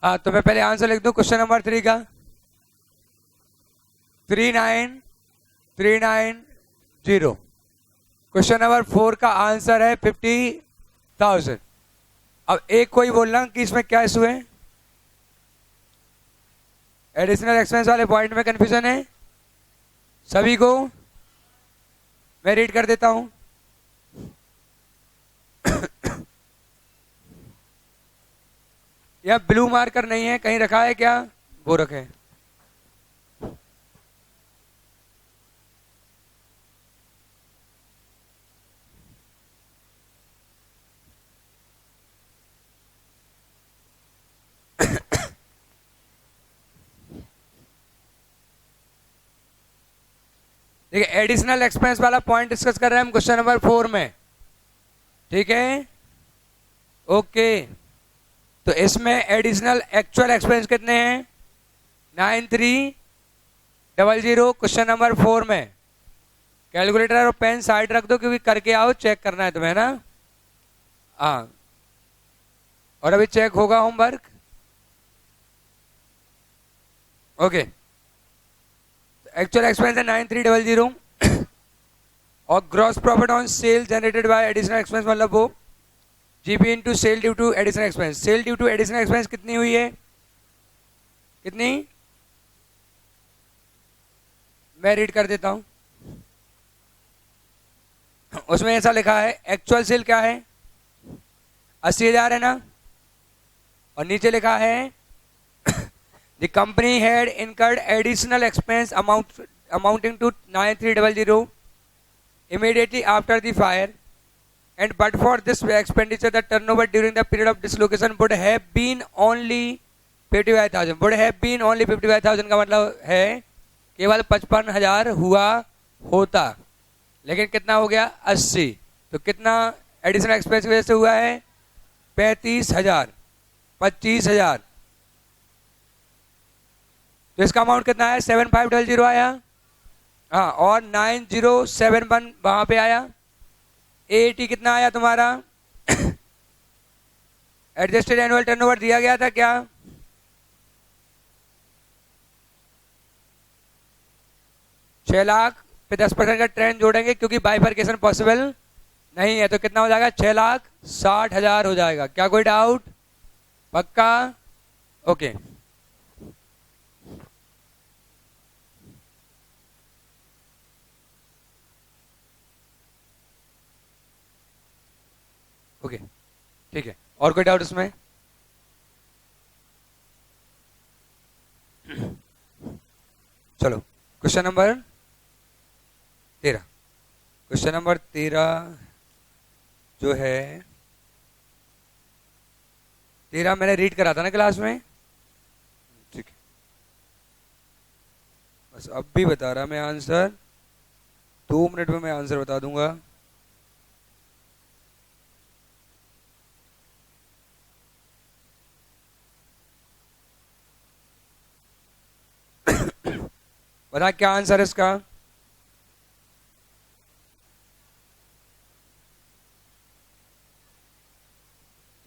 हाँ, तो मैं पहले आंसर लिख दूं क्वेश्चन नंबर 3 का। 39390। क्वेश्चन नंबर 4 का आंसर है 50,000। अब एक कोई बोलना कि इसमें क्या इशू है, एडिशनल एक्सपेंस वाले पॉइंट में कंफ्यूजन है सभी को। मैं रीड कर देता हूं। यह ब्लू मार्कर नहीं है, कहीं रखा है क्या? वो रखे। देखिए, एडिशनल एक्सपेंस वाला पॉइंट डिस्कस कर रहे हैं हम क्वेश्चन नंबर 4 में, ठीक है। ओके, तो इसमें एडिशनल एक्चुअल एक्सपेंस कितने हैं? 9300। क्वेश्चन नंबर 4 में कैलकुलेटर और पेन साइड रख दो, क्योंकि करके आओ, चेक करना है तुम्हें ना। हाँ, और अभी चेक होगा होमवर्क। ओके, एक्चुअल एक्सपेंस है 9300 और gross profit on sale generated by additional expense, मतलब वो GP into sale due to additional expense. Sale due to additional expense कितनी हुई है? कितनी? मैं रीड कर देता हूं। उसमें ऐसा लिखा है, एक्चुअल सेल क्या है? 80,000 है ना, और नीचे लिखा है the company had incurred additional expense amounting to 9300 immediately after the fire, and but for this expenditure the turnover during the period of dislocation would have been only 55,000। would have been only 55,000 का मतलब है केवल 55,000 हुआ होता, लेकिन कितना हो गया? 80। तो कितना एडिशनल एक्सपेंस की वजह से हुआ है? 35,000, 25,000। तो इसका अमाउंट कितना है? 7500 आया। हाँ, और 9071 वहां पे आया। एटी कितना आया तुम्हारा? एडजस्टेड एनुअल टर्नओवर दिया गया था क्या? छह लाख पे 10% का ट्रेंड जोड़ेंगे, क्योंकि बाइफरकेशन पॉसिबल नहीं है। तो कितना हो जाएगा? 6,60,000 हो जाएगा। क्या कोई डाउट? पक्का? ओके, ओके, ठीक है। और कोई डाउट इसमें? चलो, क्वेश्चन नंबर 13। क्वेश्चन नंबर 13 जो है, 13 मैंने रीड करा था ना क्लास में, ठीक है। बस अब भी बता रहा मैं आंसर, 2 मिनट में मैं आंसर बता दूंगा। बता क्या आंसर है इसका?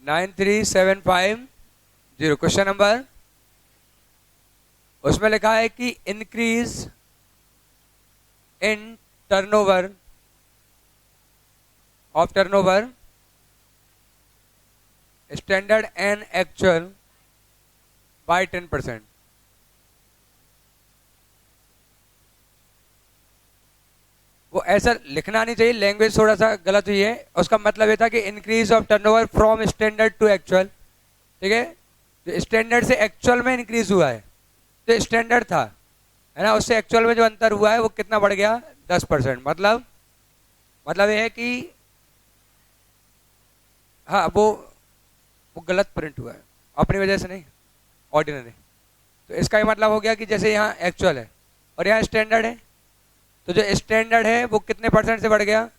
$93,750। क्वेश्चन नंबर, उसमें लिखा है कि increase in turnover of turnover standard and actual by 10%। वो ऐसा लिखना नहीं चाहिए, लैंग्वेज थोड़ा सा गलत हुई है। उसका मतलब ये था कि increase of turnover from standard to actual, ठीक है। तो स्टैंडर्ड से एक्चुअल में इंक्रीज हुआ है, तो स्टैंडर्ड था, है ना, उससे एक्चुअल में जो अंतर हुआ है वो कितना बढ़ गया? 10%। मतलब ये है कि हाँ, वो गलत प्रिंट हुआ है, अपनी वजह से नहीं, ऑर्डिनरी। तो इसका ही मतलब हो गया कि जैसे यहाँ एक्चुअल है और यहाँ स्टैंडर्ड है, तो जो स्टैंडर्ड है वो कितने % से बढ़ गया?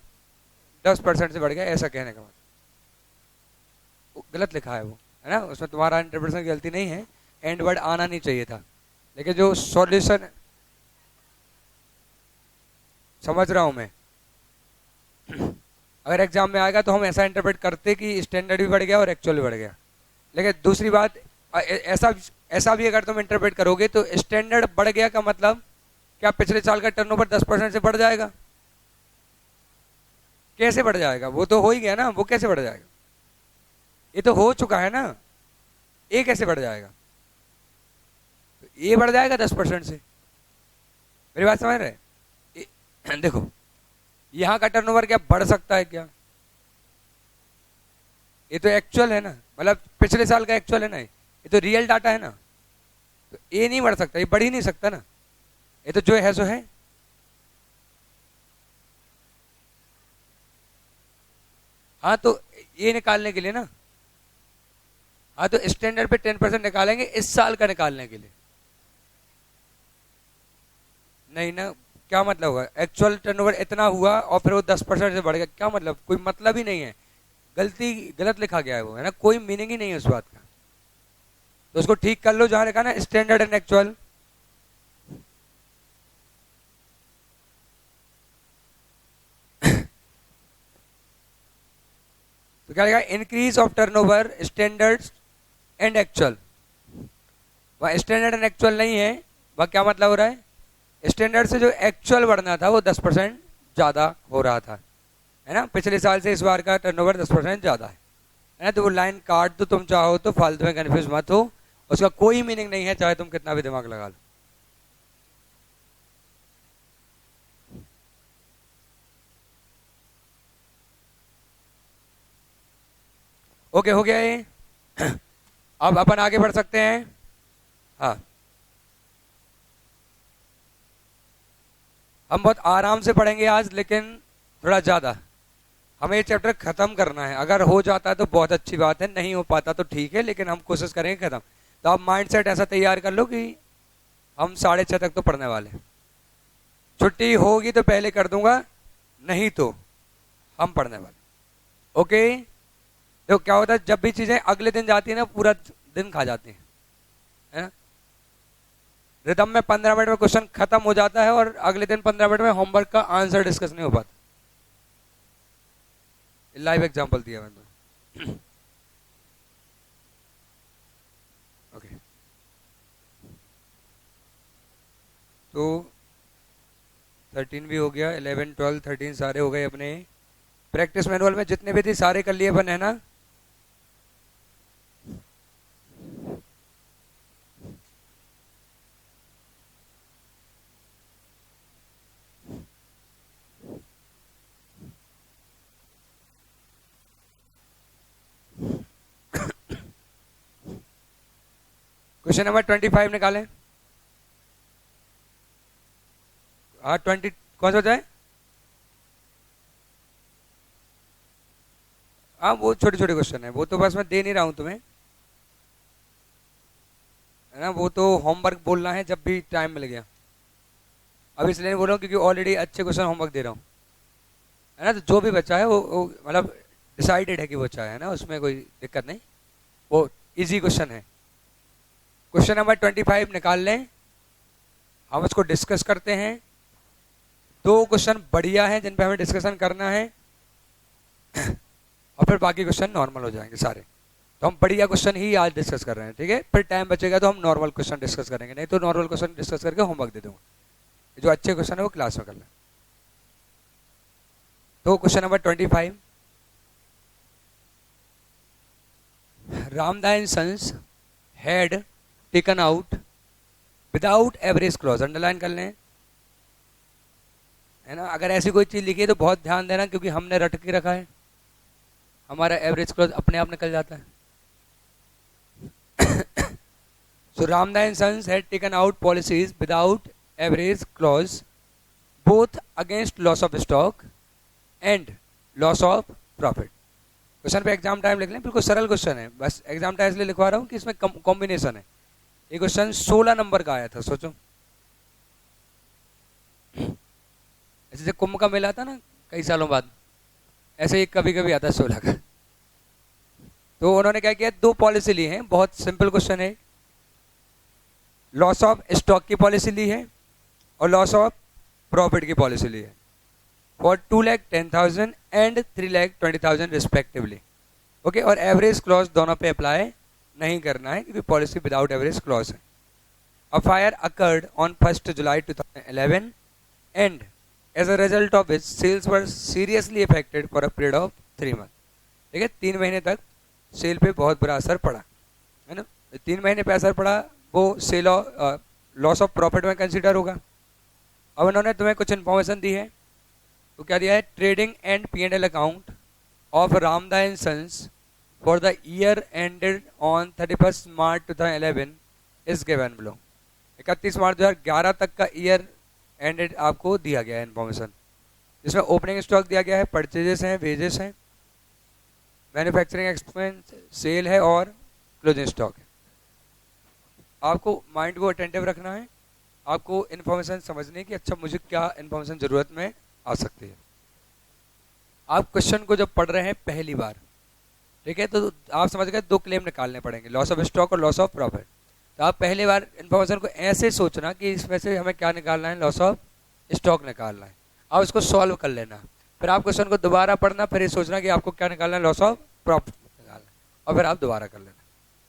10% से बढ़ गया, ऐसा कहने का मतलब। गलत लिखा है वो, है ना, उसमें तुम्हारा इंटरप्रिटेशन की गलती नहीं है, एंड वर्ड आना नहीं चाहिए था, लेकिन जो सॉल्यूशन समझ रहा हूं मैं, अगर एग्जाम में आएगा तो हम ऐसा इंटरप्रेट करते कि स्टैंडर्ड भी बढ़ गया और एक्चुअल भी बढ़ गया। लेकिन दूसरी बात, ऐसा ऐसा भी अगर तुम इंटरप्रेट करोगे तो स्टैंडर्ड बढ़ गया का मतलब क्या पिछले साल का टर्नओवर 10% से बढ़ जाएगा? कैसे बढ़ जाएगा? वो तो हो ही गया ना, वो कैसे बढ़ जाएगा? ये तो हो चुका है ना, ये कैसे बढ़ जाएगा? तो ये बढ़ जाएगा 10% से। मेरी बात समझ रहे? देखो यहां का टर्नओवर क्या बढ़ सकता है क्या? ये तो एक्चुअल है ना, मतलब पिछले साल का एक्चुअल है ना, ये तो रियल डाटा है ना, तो ये नहीं बढ़ सकता, ये बढ़ ही नहीं सकता ना, ये तो जो है सो है। हाँ तो ये निकालने के लिए ना, हाँ तो स्टैंडर्ड पे 10% निकालेंगे इस साल का निकालने के लिए, नहीं ना, क्या मतलब होगा? एक्चुअल टर्नओवर इतना हुआ और फिर वो 10% से बढ़ गया, क्या मतलब? कोई मतलब ही नहीं है, गलत लिखा गया है वो, है ना, कोई मीनिंग ही नहीं है उस बात का। तो उसको ठीक कर लो, जहां लिखा ना स्टैंडर्ड एंड एक्चुअल। तो क्या लिखा? Increase of turnover standard and actual. वह स्टैंडर्ड एंड एक्चुअल नहीं है, वह क्या मतलब हो रहा है? स्टैंडर्ड से जो एक्चुअल बढ़ना था वो 10% ज्यादा हो रहा था, है ना, पिछले साल से इस बार का टर्नओवर 10% ज्यादा है ना। तो वो लाइन काट दो तुम चाहो तो, फालतू में कंफ्यूज मत हो, उसका कोई मीनिंग नहीं है चाहे तुम कितना भी दिमाग लगा लो। ओके हो गया ये। अब अपन आगे बढ़ सकते हैं। हाँ हम बहुत आराम से पढ़ेंगे आज, लेकिन थोड़ा ज़्यादा हमें ये चैप्टर ख़त्म करना है। अगर हो जाता है तो बहुत अच्छी बात है, नहीं हो पाता तो ठीक है, लेकिन हम कोशिश करेंगे ख़त्म। तो आप माइंड सेट ऐसा तैयार कर लो कि हम 6:30 तक तो पढ़ने वाले हैं। छुट्टी होगी तो पहले कर दूंगा, नहीं तो हम पढ़ने वाले। ओके, तो क्या होता है जब भी चीज़ें अगले दिन जाती है ना, पूरा दिन खा जाती है ना। रिदम में 15 मिनट में क्वेश्चन खत्म हो जाता है और अगले दिन 15 मिनट में होमवर्क का आंसर डिस्कस नहीं हो पाता। लाइव एग्जांपल दिया मैंने। ओके तो 13 भी हो गया, 11 12 13 सारे हो गए अपने। प्रैक्टिस मैनुअल में जितने भी थे सारे कर लिए अपन, है ना। क्वेश्चन नंबर 25 निकालें। हाँ 20 कौन सा होता है? हाँ वो छोटे छोटे क्वेश्चन है, वो तो बस मैं दे नहीं रहा हूँ तुम्हें, है ना। वो तो होमवर्क बोलना है जब भी टाइम मिल गया। अब इसलिए नहीं बोल रहा हूँ क्योंकि ऑलरेडी अच्छे क्वेश्चन होमवर्क दे रहा हूँ, है ना। तो जो भी बच्चा है वो मतलब डिसाइडेड है कि वो अच्छा है ना, उसमें कोई दिक्कत नहीं, वो इजी क्वेश्चन है। क्वेश्चन नंबर 25 निकाल लें, हम उसको डिस्कस करते हैं। दो क्वेश्चन बढ़िया हैं जिन पे हमें डिस्कशन करना है और फिर बाकी क्वेश्चन नॉर्मल हो जाएंगे सारे। तो हम बढ़िया क्वेश्चन ही आज डिस्कस कर रहे हैं, ठीक है। फिर टाइम बचेगा तो हम नॉर्मल क्वेश्चन डिस्कस करेंगे, नहीं तो नॉर्मल क्वेश्चन डिस्कस करके होमवर्क दे दूंगा। जो अच्छे क्वेश्चन है वो क्लास में कर लें। तो question number 25, Ramda and sons had taken out without average clause, underline कर लें, है ना। अगर ऐसी कोई चीज लिखी है तो बहुत ध्यान देना, क्योंकि हमने रट के रखा है, हमारा एवरेज क्लॉज अपने आप निकल जाता है। So Ramda and Sons had taken out policies without average clause, both against loss of stock and loss of profit. Question पे एग्जाम टाइम लिख लें, बिल्कुल सरल क्वेश्चन है, बस एग्जाम टाइम इसलिए लिखवा रहा हूँ कि इसमें कॉम्बिनेशन है। ये क्वेश्चन 16 नंबर का आया था, सोचो। जैसे कुंभ का मेला था ना कई सालों बाद, ऐसे ही कभी कभी आता है 16 का। तो उन्होंने क्या किया, दो पॉलिसी ली है, बहुत सिंपल क्वेश्चन है। लॉस ऑफ स्टॉक की पॉलिसी ली है और लॉस ऑफ प्रॉफिट की पॉलिसी ली है फॉर 2,10,000 एंड 3,20,000 रिस्पेक्टिवली। ओके, और एवरेज क्लॉज दोनों पे अप्लाई नहीं करना है क्योंकि पॉलिसी विदाउट एवरेज क्लॉज है। A fire occurred on 1 July 2011 and as a result of which sales were seriously affected for a period of 3 month. ठीक है, 3 महीने तक सेल पे बहुत बुरा असर पड़ा है ना। 3 महीने पे असर पड़ा, वो सेल लॉस ऑफ प्रॉफिट में कंसिडर होगा। अब उन्होंने तुम्हें कुछ इन्फॉर्मेशन दी है, तो क्या दिया है, trading and P&L account of Ramda and sons for the year ended on 31 March 2011 is given below. 31 मार्च 2011 तक का ईयर एंडेड आपको दिया गया है इन्फॉर्मेशन, जिसमें ओपनिंग स्टॉक दिया गया है, परचेजेस हैं, वेजेस हैं, मैन्युफैक्चरिंग एक्सपेंस, सेल है और क्लोजिंग स्टॉक है। आपको माइंड को अटेंटिव रखना है, आपको इन्फॉर्मेशन समझने की, अच्छा मुझे क्या इन्फॉर्मेशन ज़रूरत में आ सकती है। आप क्वेश्चन को जब पढ़ रहे हैं पहली बार, ठीक है, तो आप समझ गए 2 क्लेम निकालने पड़ेंगे, लॉस ऑफ स्टॉक और लॉस ऑफ प्रॉफिट। तो आप पहली बार इन्फॉर्मेशन को ऐसे सोचना कि इसमें से हमें क्या निकालना है, लॉस ऑफ स्टॉक निकालना है। आप इसको सॉल्व कर लेना, फिर आप क्वेश्चन को दोबारा पढ़ना, फिर ये सोचना कि आपको क्या निकालना है, लॉस ऑफ प्रॉफिट निकालना है, और फिर आप दोबारा कर लेना।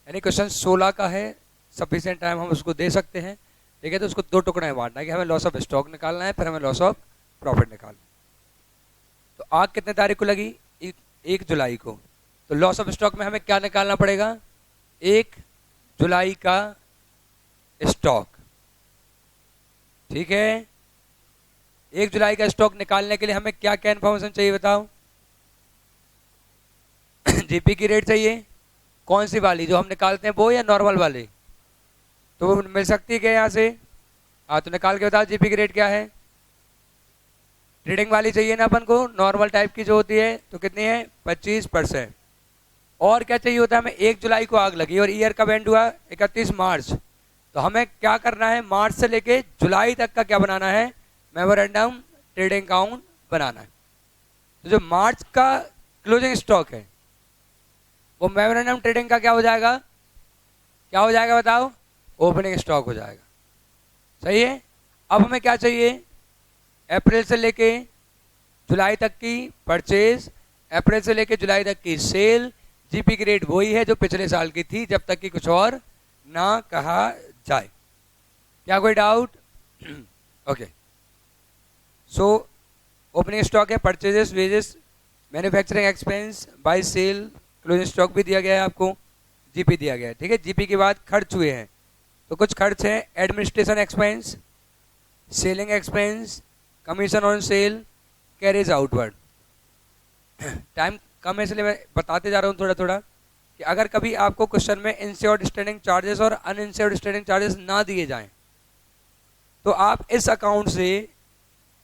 यानी क्वेश्चन 16 का है, सफिशिएंट टाइम हम उसको दे सकते हैं। ठीक है, तो उसको 2 टुकड़े में बांटना है कि हमें लॉस ऑफ स्टॉक निकालना है, फिर हमें लॉस ऑफ प्रॉफिट निकालना है। तो आग कितने तारीख को लगी, 1 जुलाई को। तो लॉस ऑफ स्टॉक में हमें क्या निकालना पड़ेगा, 1 जुलाई का स्टॉक। ठीक है, 1 जुलाई का स्टॉक निकालने के लिए हमें क्या क्या इन्फॉर्मेशन चाहिए बताओ। जीपी की रेट चाहिए, कौन सी वाली, जो हम निकालते हैं वो या नॉर्मल वाली, तो वो मिल सकती है क्या यहाँ से। हाँ, तो निकाल के बताओ जीपी की रेट क्या है। ट्रेडिंग वाली चाहिए ना अपन को, नॉर्मल टाइप की जो होती है, तो कितनी है, 25%। और क्या चाहिए होता है हमें, 1 जुलाई को आग लगी और ईयर कब एंड हुआ, 31 मार्च। तो हमें क्या करना है, मार्च से लेके जुलाई तक का क्या बनाना है, मेमोरेंडम ट्रेडिंग अकाउंट बनाना है। तो जो मार्च का क्लोजिंग स्टॉक है वो मेमोरेंडम ट्रेडिंग का क्या हो जाएगा, क्या हो जाएगा बताओ, ओपनिंग स्टॉक हो जाएगा। सही है। अब हमें क्या चाहिए, अप्रैल से लेके जुलाई तक की परचेज, अप्रैल से लेके जुलाई तक की सेल। जीपी की रेट वही है जो पिछले साल की थी, जब तक कि कुछ और ना कहा जाए। क्या कोई doubt? Okay, so opening stock है, purchases, wages, manufacturing expense, by sale, closing stock भी दिया गया है आपको, जीपी दिया गया है। ठीक है, जीपी के बाद खर्च हुए हैं, तो कुछ खर्च है, administration expense, selling expense, commission on sale, carriage outward. Time कम है इसलिए मैं बताते जा रहा हूँ थोड़ा थोड़ा, कि अगर कभी आपको क्वेश्चन में इंश्योर्ड स्टैंडिंग चार्जेस और अनइंश्योर्ड स्टैंडिंग चार्जेस ना दिए जाएं, तो आप इस अकाउंट से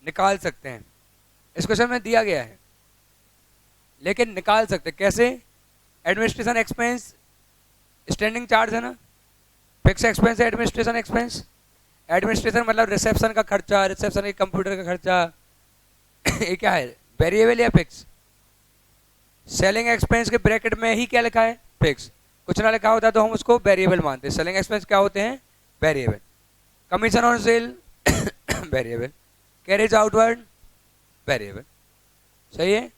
निकाल सकते हैं। इस क्वेश्चन में दिया गया है लेकिन निकाल सकते कैसे, एडमिनिस्ट्रेशन एक्सपेंस स्टैंडिंग चार्ज है ना, फिक्स एक्सपेंस है एडमिनिस्ट्रेशन एक्सपेंस। एडमिनिस्ट्रेशन मतलब रिसेप्शन का खर्चा, रिसेप्शन के कंप्यूटर का खर्चा, ये क्या है, वेरिएबल या फिक्स। सेलिंग एक्सपेंस के ब्रैकेट में ही क्या लिखा है, फिक्स। कुछ ना लिखा होता तो हम उसको वेरिएबल मानते हैं। सेलिंग एक्सपेंस क्या होते हैं, variable. Commission on cell variable, carriage outward variable. सही है।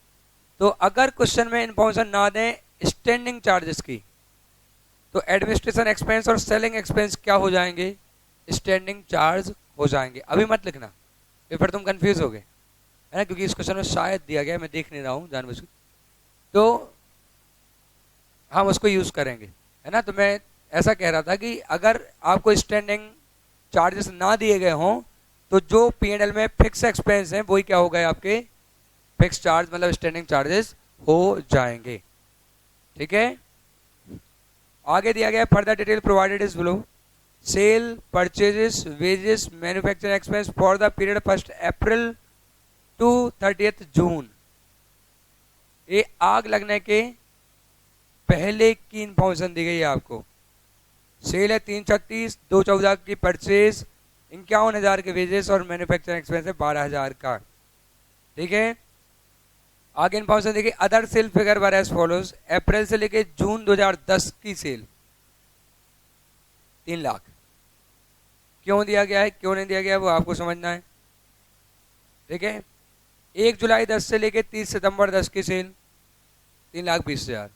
तो अगर क्वेश्चन में इंफॉर्मेशन ना दें स्टैंडिंग चार्जेस की, तो एडमिनिस्ट्रेशन एक्सपेंस और सेलिंग एक्सपेंस क्या हो जाएंगे, स्टैंडिंग चार्ज हो जाएंगे। अभी मत लिखना, फिर तुम कंफ्यूज हो गए, है ना, क्योंकि इस क्वेश्चन में शायद दिया गया, मैं देख नहीं रहा हूँ जानबूझ के, तो हम उसको यूज करेंगे, है ना। तो मैं ऐसा कह रहा था कि अगर आपको स्टैंडिंग चार्जेस ना दिए गए हों, तो जो P&L में फिक्स एक्सपेंस हैं वही क्या हो गए, आपके फिक्स चार्ज मतलब स्टैंडिंग चार्जेस हो जाएंगे। ठीक है, आगे दिया गया further detail provided is below. Sale, purchases, wages, manufacturing expense for the period 1 April to 30 June. ये आग लगने के पहले की इंफॉर्मेशन दी गई है आपको। सेल है 336, 214 की परचेज, 51,000 के वेजेस और मैन्युफैक्चरिंग एक्सपेंस है 12,000 का। ठीक है, आगे इंफॉर्मेशन देखिए, other sale figure were as follows. अप्रैल से लेके जून 2010 की सेल 3 लाख। क्यों दिया गया है, क्यों नहीं दिया गया, वो आपको समझना है। ठीक है, 1 जुलाई 10 से लेके 30 सितंबर 10 की सेल 3,20,000।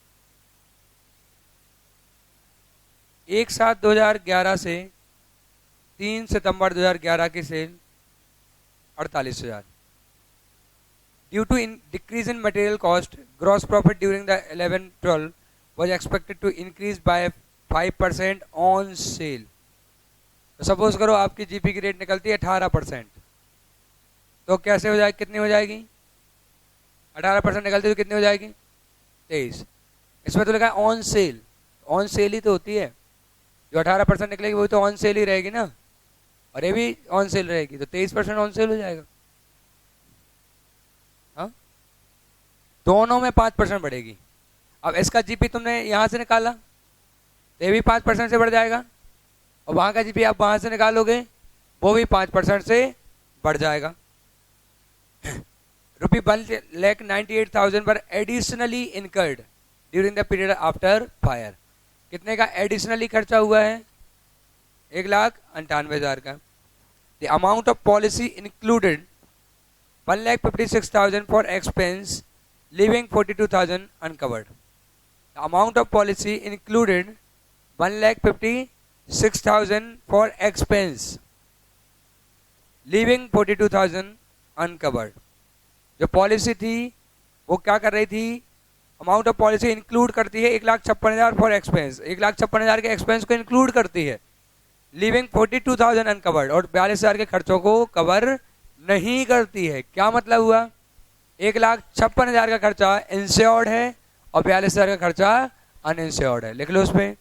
एक साथ 2011 से 3 सितंबर 2011 की cell 48,000. Due to decrease in material cost, gross profit during the 11-12 was expected to increase by 5% on sale. तो सपोज करो आपकी जीपी की रेट निकलती है 18%, तो कैसे हो जाएगी, कितनी हो जाएगी? 18% निकलती है तो कितनी हो जाएगी? 23. इसमें तो लिखा है ऑन सेल. ऑन सेल ही तो होती है, जो 18% निकलेगी वही तो ऑन सेल ही रहेगी ना, और ये भी ऑन सेल रहेगी, तो 23% ऑन सेल हो जाएगा. हाँ, दोनों में 5% बढ़ेगी. अब इसका जीपी तुमने यहाँ से निकाला तो ये भी 5% से बढ़ जाएगा, और वहाँ का जीपी आप वहाँ से निकालोगे वो भी 5% से बढ़ जाएगा. रुपी 1,98,000 पर additionally incurred during the period after fire. कितने का एडिशनली खर्चा हुआ है? 1,98,000 का. The amount of policy included 1,56,000 for expense, leaving 42,000 uncovered. The amount of policy included 1,56,000 for expense, leaving 42,000 uncovered. जो पॉलिसी थी वो क्या कर रही थी? अमाउंट ऑफ पॉलिसी इंक्लूड करती है 1,56,000 फॉर एक्सपेंस, 1,56,000 के एक्सपेंस को इंक्लूड करती है. लिविंग 42,000 अनकवर्ड, और 42,000 के खर्चों को कवर नहीं करती है. क्या मतलब हुआ? 1,56,000 का खर्चा इंश्योर्ड है और 42,000 का खर्चा अनइंश्योर्ड है. लिख लो उसमें.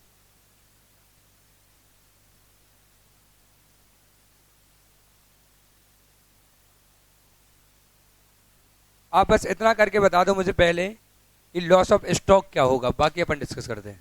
आप बस इतना करके बता दो मुझे पहले कि लॉस ऑफ स्टॉक क्या होगा, बाकी अपन डिस्कस करते हैं.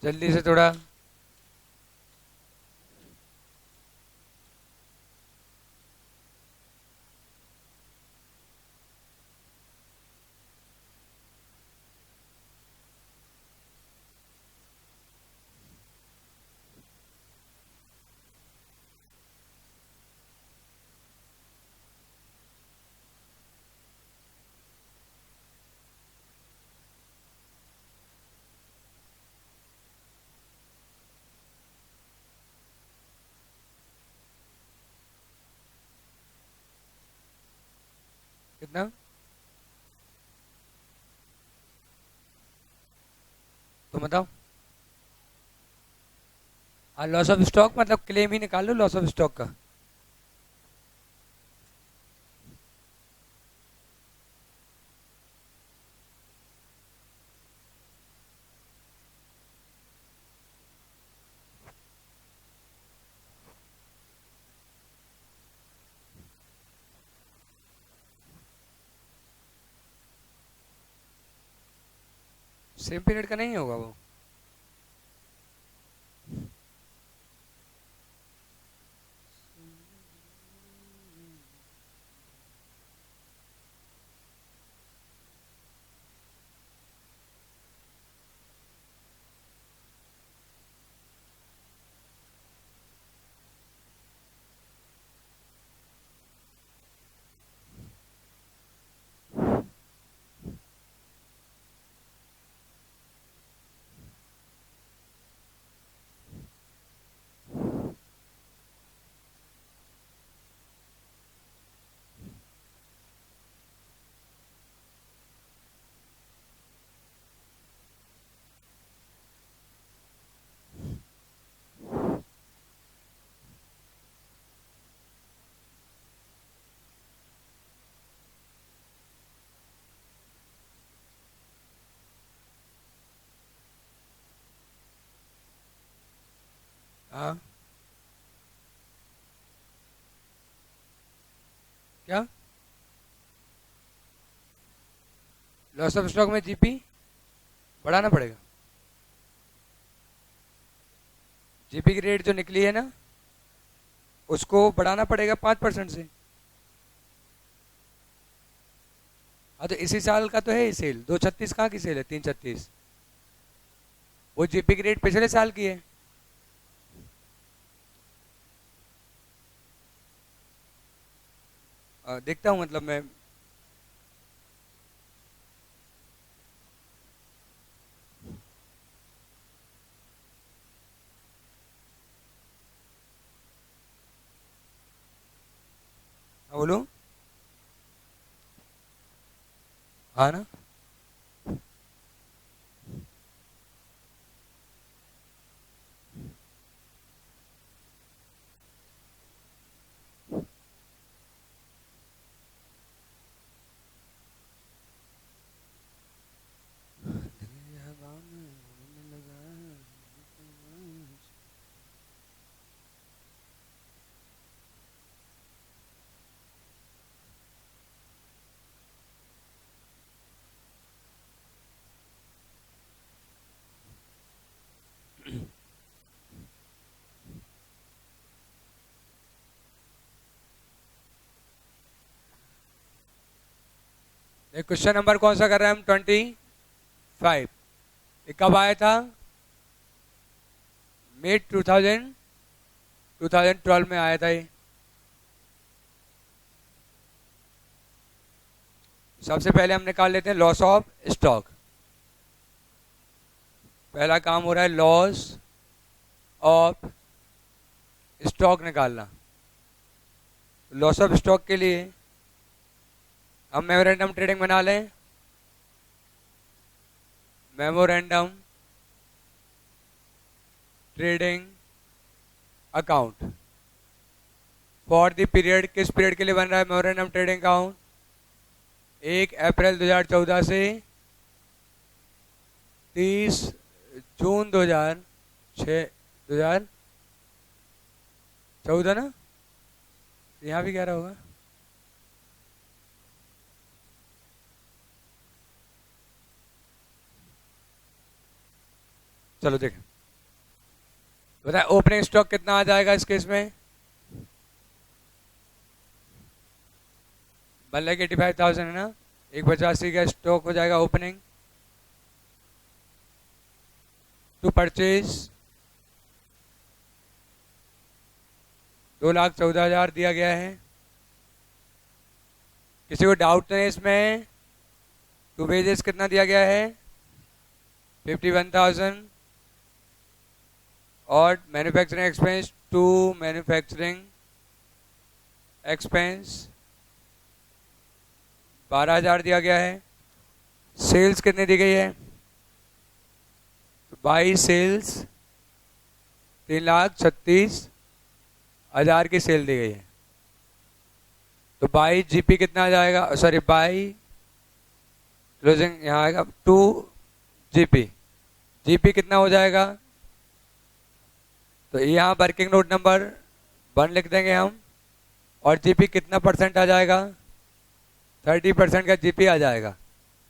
जल्दी से थोड़ा. कितना? तो बताओ. हाँ, लॉस ऑफ स्टॉक मतलब क्लेम ही निकाल लो लॉस ऑफ स्टॉक का. सेम पीरियड का नहीं होगा वो. हाँ क्या लॉस ऑफ स्टॉक में जीपी बढ़ाना पड़ेगा। जीपी की रेट जो निकली है ना उसको बढ़ाना पड़ेगा 5% से। हाँ तो इसी साल का तो है ही सेल, 236 कहाँ की सेल है, 336। वो जीपी की रेट पिछले साल की है। देखता हूँ मतलब मैं बोलूँ। हाँ ना ये क्वेश्चन नंबर कौन सा कर रहे हैं हम, 25। ये कब आया था, मई 2012 में आया था ये। सबसे पहले हम निकाल लेते हैं लॉस ऑफ स्टॉक। पहला काम हो रहा है लॉस ऑफ स्टॉक निकालना। लॉस ऑफ स्टॉक के लिए हम मेमोरेंडम ट्रेडिंग बना लें। Memorandum trading account for the period, किस पीरियड के लिए बन रहा है मेमोरेंडम ट्रेडिंग अकाउंट, 1 अप्रैल 2014 से 30 जून 2014 ना, यहाँ भी 11 होगा। चलो देखें, बताए ओपनिंग स्टॉक कितना आ जाएगा इस केस में, 1,85,000 है ना, 1,85 का स्टॉक हो जाएगा ओपनिंग। टू परचेज 2,14,000 दिया गया है। किसी को डाउट नहीं इसमें, टू वेजेस कितना दिया गया है, 51,000। और manufacturing expense, to manufacturing expense 12,000 दिया गया है। सेल्स कितनी दी गई है, बाई सेल्स 3,36,000 की सेल दी गई है। तो बाई जीपी कितना आ जाएगा, सॉरी बाई क्लोजिंग यहाँ आएगा 2 जीपी। जीपी कितना हो जाएगा, तो यहाँ वर्किंग नोट नंबर 1 लिख देंगे हम। और जीपी कितना परसेंट आ जाएगा, 30% का जीपी आ जाएगा।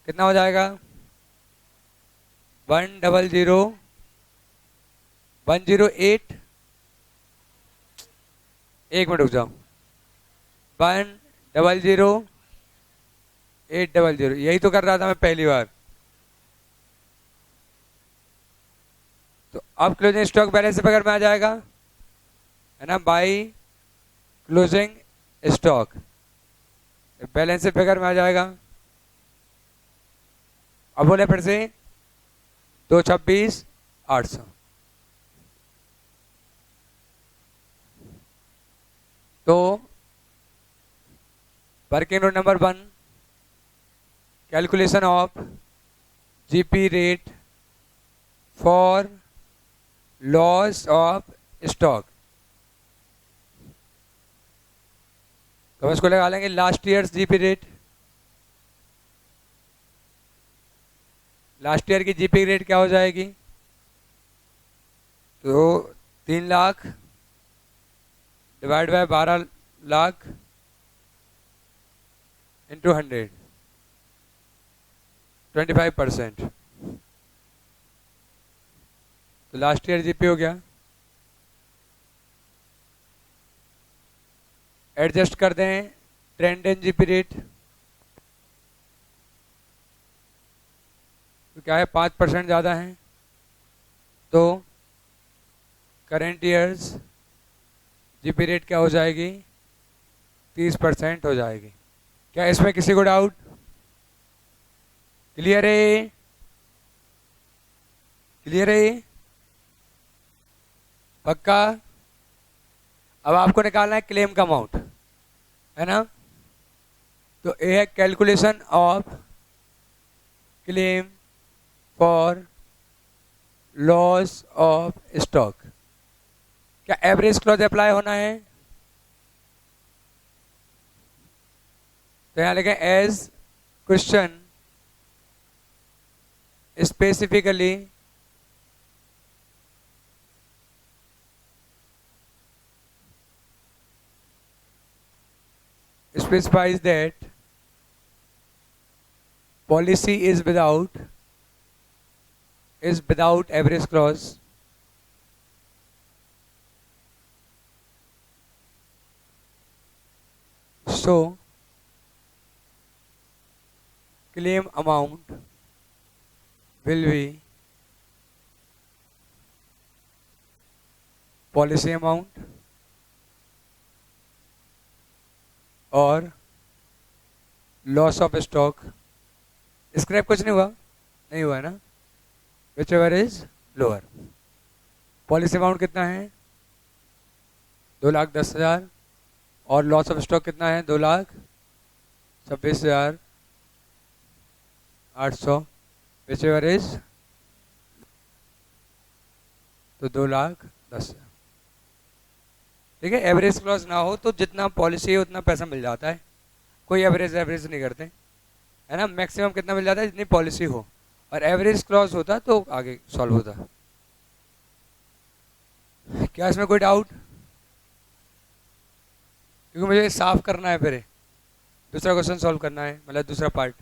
कितना हो जाएगा, 108, एक मिनट रुक जाओ, 100,800, यही तो कर रहा था मैं पहली बार। तो अब क्लोजिंग स्टॉक बैलेंस फिगर में आ जाएगा, है ना, by closing stock balance figure में आ जाएगा। अब बोले फिर से 226,800। तो working note number 1, calculation of GP rate for loss of stock. तो इसको लगा लेंगे last year GP rate. Last year की जीपी रेट क्या हो जाएगी, तो 3 lakh divide by 12 lakh into 100, 25%। तो लास्ट ईयर जीपी हो गया। एडजस्ट कर दें ट्रेंड एंड जीपी रेट, तो क्या है 5% ज़्यादा है, तो करेंट ईयर्स जीपी रेट क्या हो जाएगी, 30% हो जाएगी। क्या इसमें किसी को डाउट? क्लियर है? क्लियर है? पक्का? अब आपको निकालना है क्लेम का अमाउंट, है ना? तो ये है calculation of claim for loss of stock. क्या एवरेज क्लॉज अप्लाई होना है? तो यहां लिखें as question specifically specifies that policy is without average clause, so claim amount will be policy amount और लॉस ऑफ स्टॉक। स्क्रैप कुछ नहीं हुआ? नहीं हुआ है ना? Which ever is lower. Policy amount कितना है? 2,10,000 और लॉस ऑफ स्टॉक कितना है? 2,26,800। विच एवर इज, तो 2,10,000। ठीक है, एवरेज क्लॉज ना हो तो जितना पॉलिसी है उतना पैसा मिल जाता है, कोई एवरेज नहीं करते, है ना? मैक्सिमम कितना मिल जाता है? जितनी पॉलिसी हो, और एवरेज क्लॉज होता तो आगे सॉल्व होता। क्या इसमें कोई डाउट? क्योंकि मुझे साफ करना है, फिर दूसरा क्वेश्चन सॉल्व करना है, मतलब दूसरा पार्ट।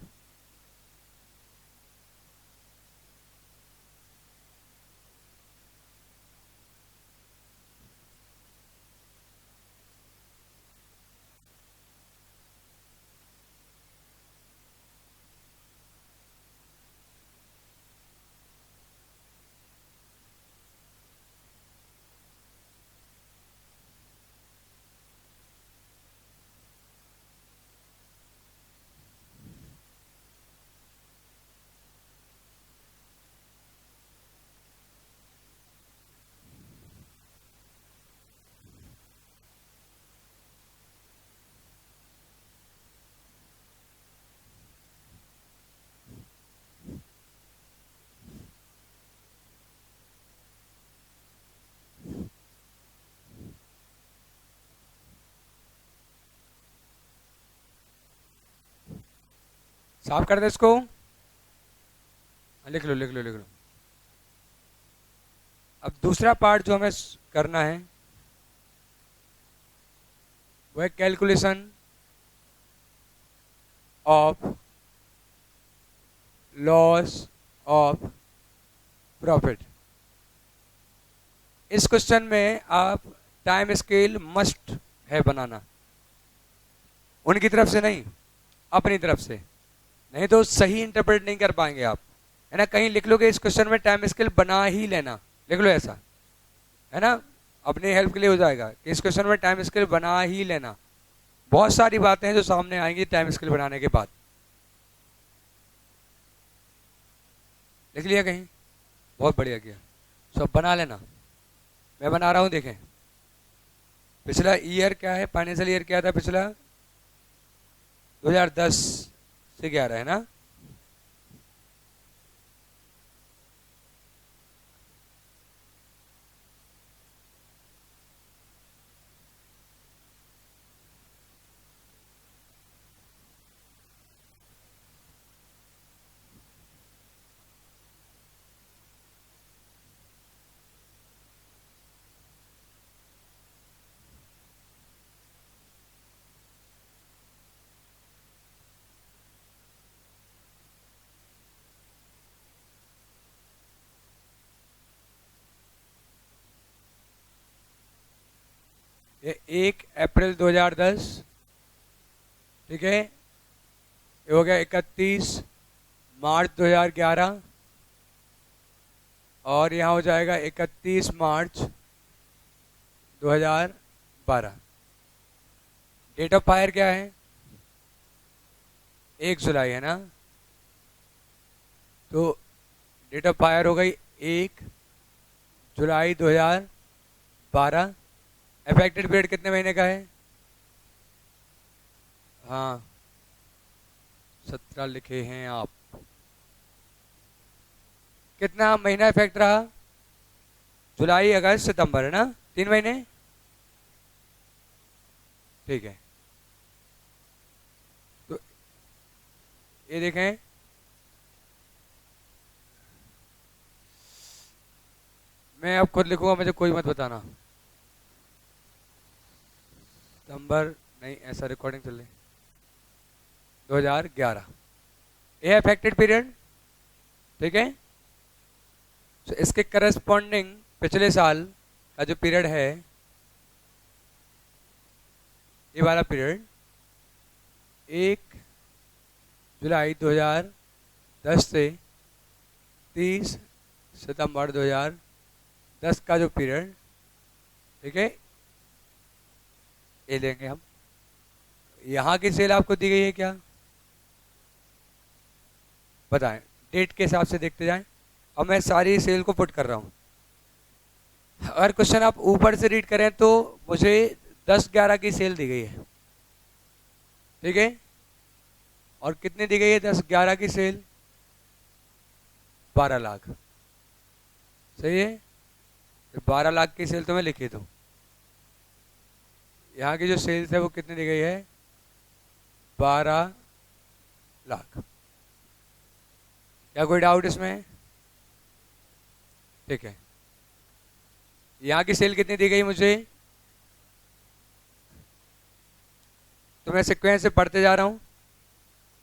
साफ कर दे इसको, लिख लो लिख लो लिख लो। अब दूसरा पार्ट जो हमें करना है वो है calculation of loss of profit. इस क्वेश्चन में आप टाइम स्केल मस्ट है बनाना, उनकी तरफ से नहीं, अपनी तरफ से, नहीं तो सही इंटरप्रेट नहीं कर पाएंगे आप, है ना? कहीं लिख लोगे इस क्वेश्चन में टाइम स्केल बना ही लेना, लिख लो ऐसा, है ना? अपनी हेल्प के लिए हो जाएगा कि इस क्वेश्चन में टाइम स्केल बना ही लेना। बहुत सारी बातें हैं जो सामने आएंगी टाइम स्केल बनाने के बाद। लिख लिया कहीं? बहुत बढ़िया किया, सब बना लेना। मैं बना रहा हूं, देखें पिछला ईयर क्या है, फाइनेंशियल ईयर क्या था पिछला? 2010 से 11, है ना? ये 1 अप्रैल 2010, ठीक है, ये हो गया 31 मार्च 2011, और यहाँ हो जाएगा 31 मार्च 2012। डेट ऑफ फायर क्या है? 1 जुलाई है ना, तो डेट ऑफ फायर हो गई 1 जुलाई 2012। अफेक्टेड पीरियड कितने महीने का है? हाँ 17 लिखे हैं आप। कितना महीना इफेक्ट रहा? जुलाई, अगस्त, सितंबर, है ना, 3 महीने, ठीक है। तो ये देखें, मैं अब खुद लिखूंगा, मुझे कोई मत बताना। सितंबर नहीं, ऐसा रिकॉर्डिंग चल रही, 2011 ये अफेक्टेड पीरियड, ठीक है। तो इसके करस्पॉन्डिंग पिछले साल का जो पीरियड है, ये वाला पीरियड 1 जुलाई 2010 से 30 सितंबर 2010 का जो पीरियड, ठीक है, ये लेंगे हम। यहाँ की सेल आपको दी गई है क्या? बताएं, डेट के हिसाब से देखते जाएं। अब मैं सारी सेल को पुट कर रहा हूँ। अगर क्वेश्चन आप ऊपर से रीड करें तो मुझे 10-11 की सेल दी गई है, ठीक है, और कितनी दी गई है 10-11 की सेल? 12 लाख, सही है। तो 12 लाख की सेल तो मैं लिखी दूँ। यहाँ की जो सेल्स है वो कितनी दी गई है? 12 लाख। क्या कोई डाउट इसमें? ठीक है, यहाँ की सेल कितनी दी गई मुझे? तो मैं सीक्वेंस से पढ़ते जा रहा हूँ।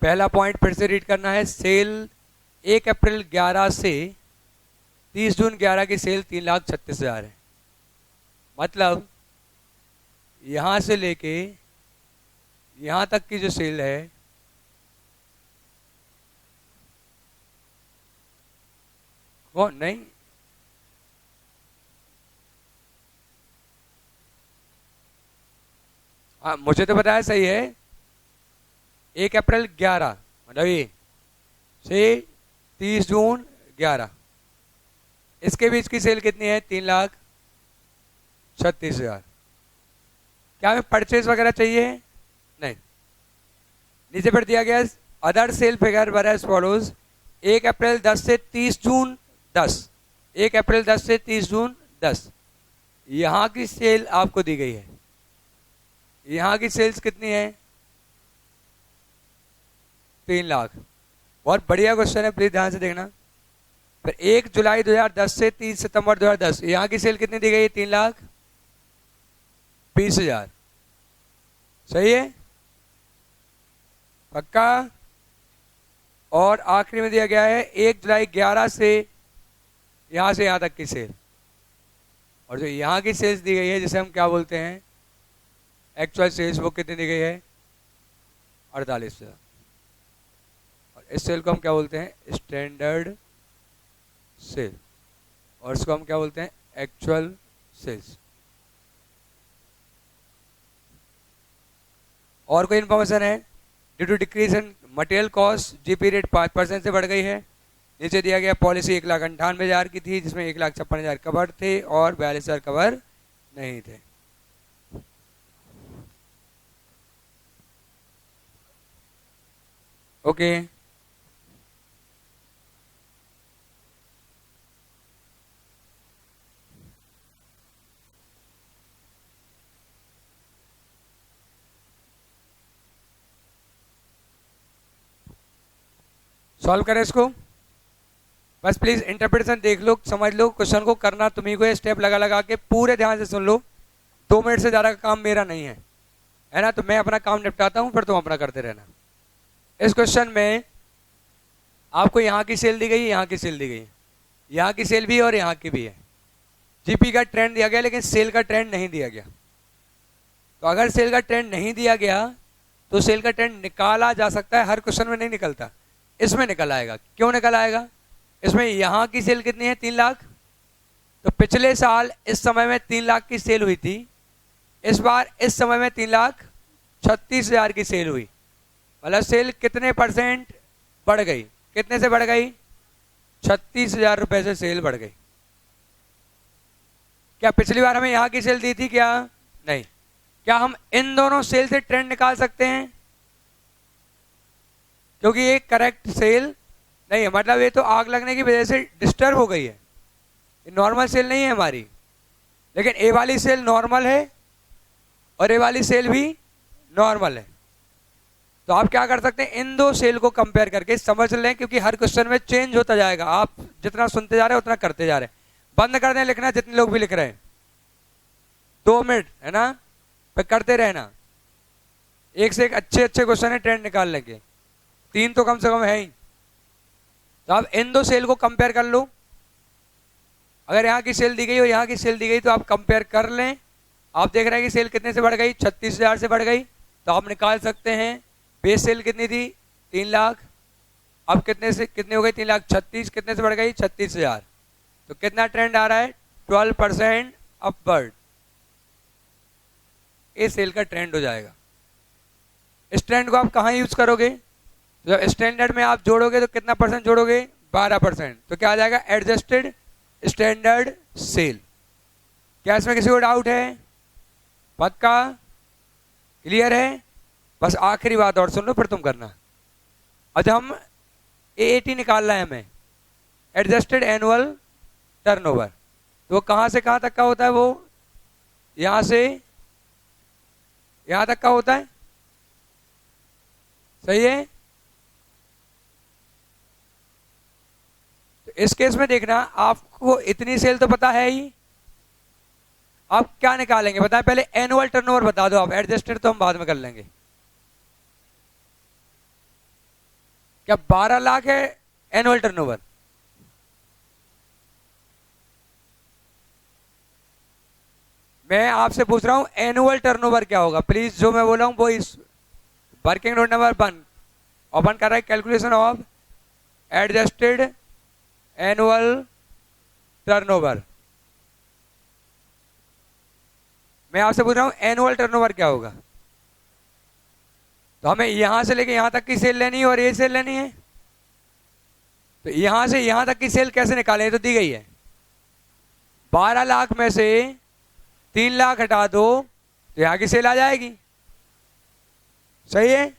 पहला पॉइंट फिर से रीड करना है। सेल 1 अप्रैल 11 से 30 जून 11 की सेल 3,36,000 है। मतलब यहाँ से लेके यहाँ तक की जो सेल है, कौन नहीं, हाँ मुझे तो बताया सही है। 1 अप्रैल 11 मतलब ये से 30 जून 11, इसके बीच की सेल कितनी है? 3,36,000। क्या हमें परचेज वगैरह चाहिए? नहीं। नीचे पर दिया गया other sale figure were as follows. 1 April 10 से 30 जून 10, 1 अप्रैल 10 से 30 जून 10, यहाँ की सेल आपको दी गई है। यहाँ की सेल्स कितनी है? 3 लाख। बहुत बढ़िया क्वेश्चन है, प्लीज ध्यान से देखना। फिर 1 जुलाई 2010 से 30 सितंबर 2010, यहाँ की सेल कितनी दी गई है? 3,20,000, सही है, पक्का। और आखिरी में दिया गया है 1 जुलाई 11 से यहाँ तक की सेल, और जो यहाँ की सेल्स दी गई है जिसे हम क्या बोलते हैं? एक्चुअल सेल्स, वो कितनी दी गई है? 48,000। और इस सेल को हम क्या बोलते हैं? स्टैंडर्ड सेल, और इसको हम क्या बोलते हैं? Actual sales. और कोई इंफॉर्मेशन है? Due to decrease in material cost GP rate 5% से बढ़ गई है। नीचे दिया गया पॉलिसी 1,98,000 की थी, जिसमें 1,56,000 कवर थे और 42,000 कवर नहीं थे। ओके, सॉल्व करें इसको। बस प्लीज इंटरप्रिटेशन देख लो, समझ लो, क्वेश्चन को करना तुम्ही को, स्टेप लगा लगा के पूरे ध्यान से सुन लो। 2 मिनट से ज़्यादा का काम मेरा नहीं है ना, तो मैं अपना काम निपटाता हूँ, फिर तुम अपना करते रहना। इस क्वेश्चन में आपको यहाँ की सेल दी गई, यहाँ की सेल दी गई, यहाँ की सेल भी और यहाँ की भी है। जीपी का ट्रेंड दिया गया लेकिन सेल का ट्रेंड नहीं दिया गया। तो अगर सेल का ट्रेंड नहीं दिया गया तो सेल का ट्रेंड निकाला जा सकता है, हर क्वेश्चन में नहीं निकलता, इसमें निकल आएगा। क्यों निकल आएगा? इसमें यहाँ की सेल कितनी है? 3 लाख। तो पिछले साल इस समय में 3 लाख की सेल हुई थी, इस बार इस समय में 3,36,000 की सेल हुई, मतलब सेल कितने परसेंट बढ़ गई? कितने से बढ़ गई? 36,000 रुपए से सेल बढ़ गई। क्या पिछली बार हमें यहाँ की सेल दी थी क्या? नहीं। क्या हम इन दोनों सेल से ट्रेंड निकाल सकते हैं? क्योंकि ये करेक्ट सेल नहीं है, मतलब ये तो आग लगने की वजह से डिस्टर्ब हो गई है, ये नॉर्मल सेल नहीं है हमारी। लेकिन ए वाली सेल नॉर्मल है और ए वाली सेल भी नॉर्मल है। तो आप क्या कर सकते हैं, इन दो सेल को कंपेयर करके समझ लें, क्योंकि हर क्वेश्चन में चेंज होता जाएगा, आप जितना सुनते जा रहे हैं उतना करते जा रहे हैं। बंद कर दें लिखना, जितने लोग भी लिख रहे हैं, 2 मिनट है ना, फिर करते रहना। एक से एक अच्छे अच्छे क्वेश्चन है ट्रेंड निकालने के, 3 तो कम से कम है ही। तो आप इन दो सेल को कंपेयर कर लो, अगर यहाँ की सेल दी गई और यहाँ की सेल दी गई तो आप कंपेयर कर लें। आप देख रहे हैं कि सेल कितने से बढ़ गई? 36,000 से बढ़ गई। तो आप निकाल सकते हैं बेस सेल कितनी थी? 3 लाख। अब कितने से कितने हो गई? 3,36,000। कितने से बढ़ गई? 36,000। तो कितना ट्रेंड आ रहा है? 12% अपवर्ड। ये सेल का ट्रेंड हो जाएगा। इस ट्रेंड को आप कहाँ यूज करोगे? तो जब स्टैंडर्ड में आप जोड़ोगे तो कितना परसेंट जोड़ोगे? 12%। तो क्या आ जाएगा? Adjusted standard sale. क्या इसमें किसी को डाउट है? पक्का क्लियर है? बस आखिरी बात और सुन लो फिर तुम करना। अच्छा, हम AAT निकालना है हमें, एडजस्टेड एनुअल टर्नओवर। तो वो कहाँ से कहाँ तक का होता है? वो यहाँ से यहाँ तक का होता है, सही है? तो इस केस में देखना, आपको इतनी सेल तो पता है ही, आप क्या निकालेंगे बताएं? पहले एनुअल टर्नओवर बता दो आप, एडजस्टेड तो हम बाद में कर लेंगे। क्या 12 लाख है एनुअल टर्नओवर? मैं आपसे पूछ रहा हूं एनुअल टर्नओवर क्या होगा? प्लीज जो मैं बोला हूं वो इस वर्किंग नोट नंबर 1 ओपन कर रहा है, calculation of adjusted annual turnover. मैं आपसे पूछ रहा हूं एनुअल टर्नओवर क्या होगा? तो हमें यहां से लेके यहां तक की सेल लेनी है और ये सेल लेनी है। तो यहां से यहां तक की सेल कैसे निकालें? तो दी गई है 12 लाख में से 3 लाख हटा दो तो यहां की सेल आ जाएगी, सही है?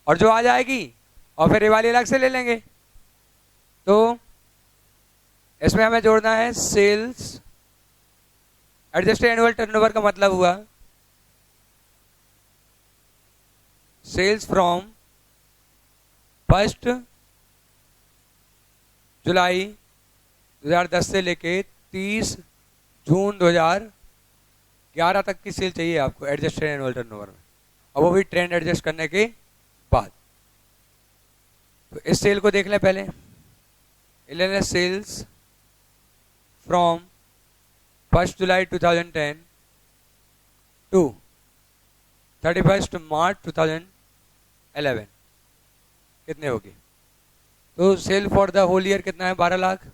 और जो आ जाएगी और फिर ये वाली अलग से ले लेंगे। तो इसमें हमें जोड़ना है सेल्स। एडजस्टेड एनुअल टर्नओवर का मतलब हुआ सेल्स फ्रॉम 1 जुलाई 2010 से लेके 30 जून 2011 तक की सेल चाहिए आपको एडजस्टेड एनुअल टर्नओवर में, और वो भी ट्रेंड एडजस्ट करने के बाद। तो इस सेल को देख लें पहले, ले लें सेल्स फ्रॉम 1 जुलाई 2010 टू 31 मार्च 2011 कितने होगी? तो sale for the whole year कितना है? 12 लाख।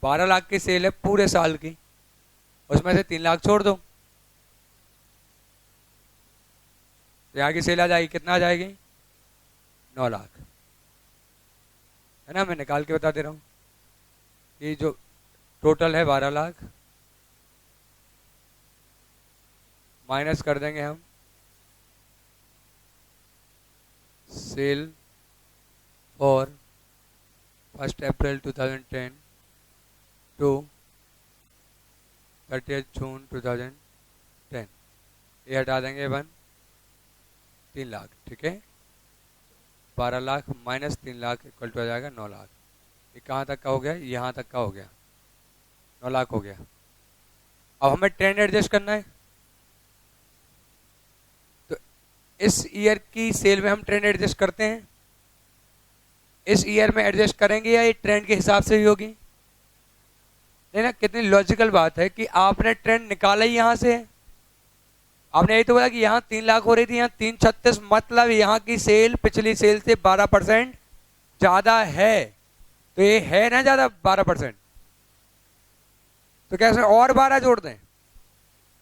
12 लाख की सेल है पूरे साल की, उसमें से 3 लाख छोड़ दो, तो यहाँ की सेल आ जाएगी, कितना आ जाएगी? 9 लाख, है ना? मैं निकाल के बता दे रहा हूँ कि जो टोटल है 12 लाख माइनस कर देंगे हम sale for 1 April 2010 to 30 June 2010, ये हटा देंगे 3 लाख, ठीक है? 12 lakh minus 3 lakh equal to आ जाएगा 9 लाख। ये कहाँ तक का हो गया? यहाँ तक का हो गया, 9 लाख हो गया। अब हमें ट्रेंड एडजस्ट करना है, तो इस ईयर की सेल में हम ट्रेंड एडजस्ट करते हैं। इस ईयर में एडजस्ट करेंगे या ये ट्रेंड के हिसाब से ही होगी? नहीं ना, कितनी लॉजिकल बात है कि आपने ट्रेंड निकाला ही यहाँ से, आपने यही तो बोला कि यहाँ 3 लाख हो रही थी, यहाँ 336, मतलब यहाँ की सेल पिछली सेल से 12% ज्यादा है। तो ये है ना ज्यादा 12%, तो कैसे और 12 जोड़ दें,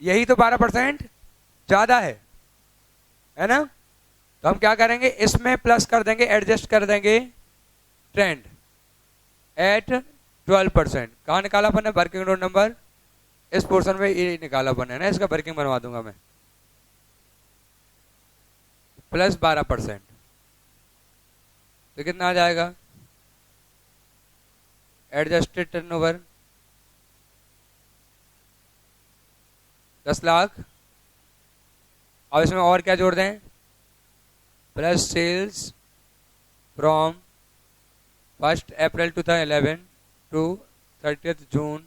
यही तो 12% ज्यादा है ना। तो हम क्या करेंगे, इसमें प्लस कर देंगे, एडजस्ट कर देंगे ट्रेंड एट 12%। कहाँ निकाला अपन ने वर्किंग नोट नंबर, इस पोर्शन में ये निकाला अपन है ना, इसका वर्किंग बनवा दूंगा मैं, प्लस 12%। तो कितना आ जाएगा, एडजस्टेड टर्नओवर 10 लाख। अब इसमें और क्या जोड़ दें, plus sales from 1 April 2011 to 30 June,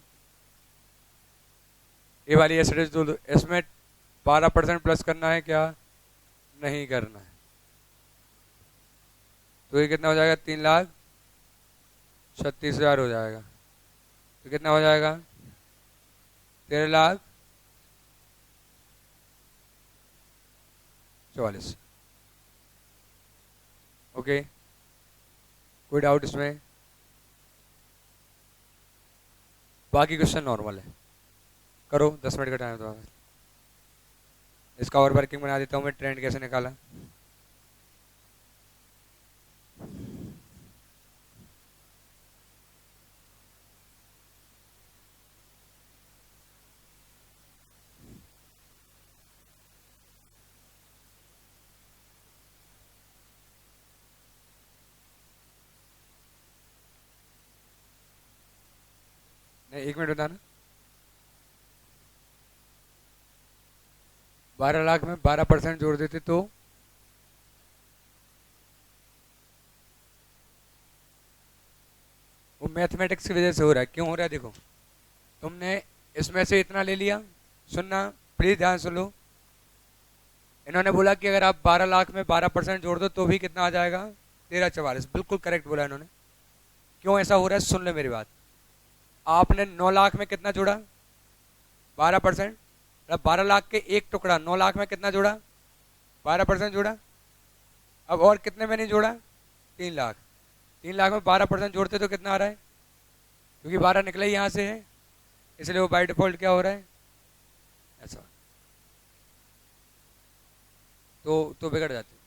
ये वाली एसेट्स दो, इसमें 12% प्लस करना है क्या, नहीं करना है। तो ये कितना हो जाएगा, 3,36,000 हो जाएगा। तो कितना हो जाएगा, 13,44। ओके, कोई डाउट इसमें, बाकी क्वेश्चन नॉर्मल है, करो 10 मिनट का टाइम दो। इसका और वर्किंग बना देता हूँ मैं, ट्रेंड कैसे निकाला। नहीं, 1 मिनट बताना। 12 लाख में 12% जोड़ देते तो वो मैथमेटिक्स की वजह से हो रहा है। क्यों हो रहा है देखो, तुमने इसमें से इतना ले लिया, सुनना प्लीज ध्यान सुन लो। इन्होंने बोला कि अगर आप 12 लाख में 12% जोड़ दो तो भी कितना आ जाएगा, 13,44, बिल्कुल करेक्ट बोला इन्होंने। क्यों ऐसा हो रहा है, सुन ले मेरी बात। आपने 9 लाख में कितना जोड़ा, 12%, मतलब 12 लाख के एक टुकड़ा 9 लाख में कितना जोड़ा, 12% जोड़ा। अब और कितने में नहीं जोड़ा, 3 लाख। 3 लाख में 12% जोड़ते तो कितना आ रहा है, क्योंकि 12 निकला ही यहाँ से है, इसलिए वो बाय डिफॉल्ट क्या हो रहा है, ऐसा। तो बिगड़ जाते हैं।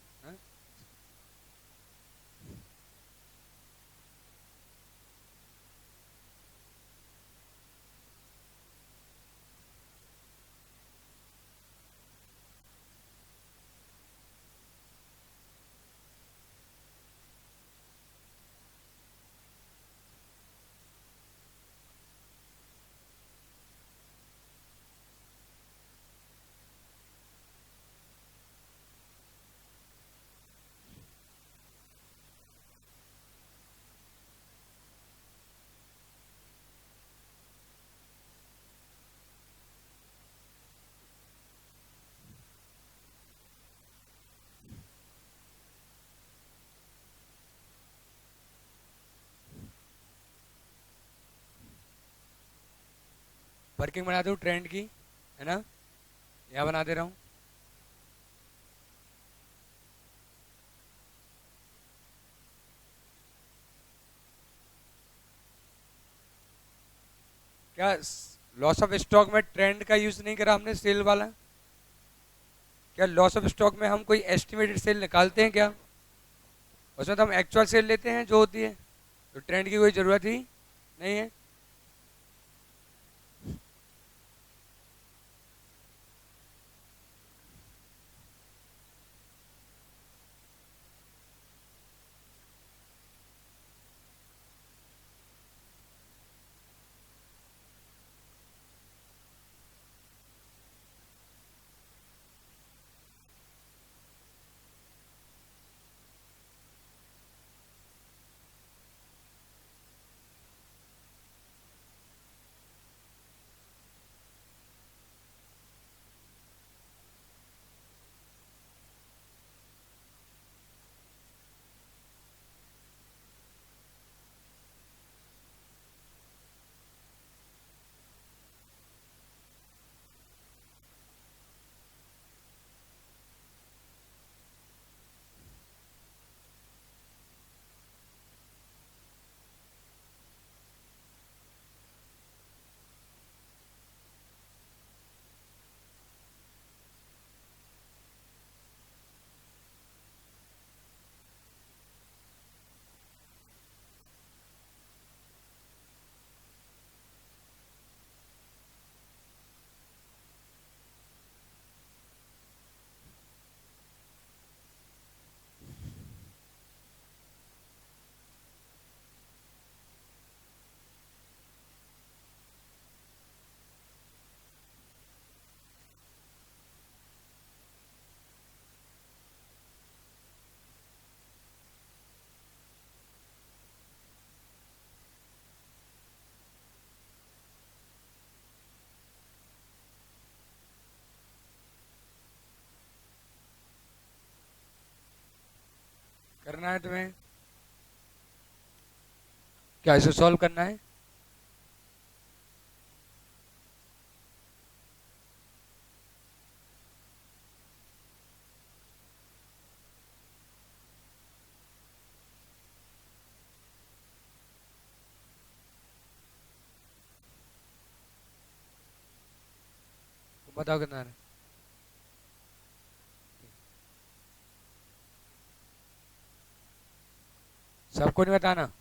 वर्किंग बना दूँ ट्रेंड की, है ना, यहाँ बना दे रहा हूँ। क्या लॉस ऑफ स्टॉक में ट्रेंड का यूज नहीं करा हमने, सेल वाला। क्या लॉस ऑफ स्टॉक में हम कोई एस्टिमेटेड सेल निकालते हैं क्या, उसमें तो हम एक्चुअल सेल लेते हैं जो होती है, तो ट्रेंड की कोई ज़रूरत ही नहीं है। करना है तुम्हें? क्या इसे सॉल्व करना है? तुम बताओ कितना है? सबको नहीं बताना।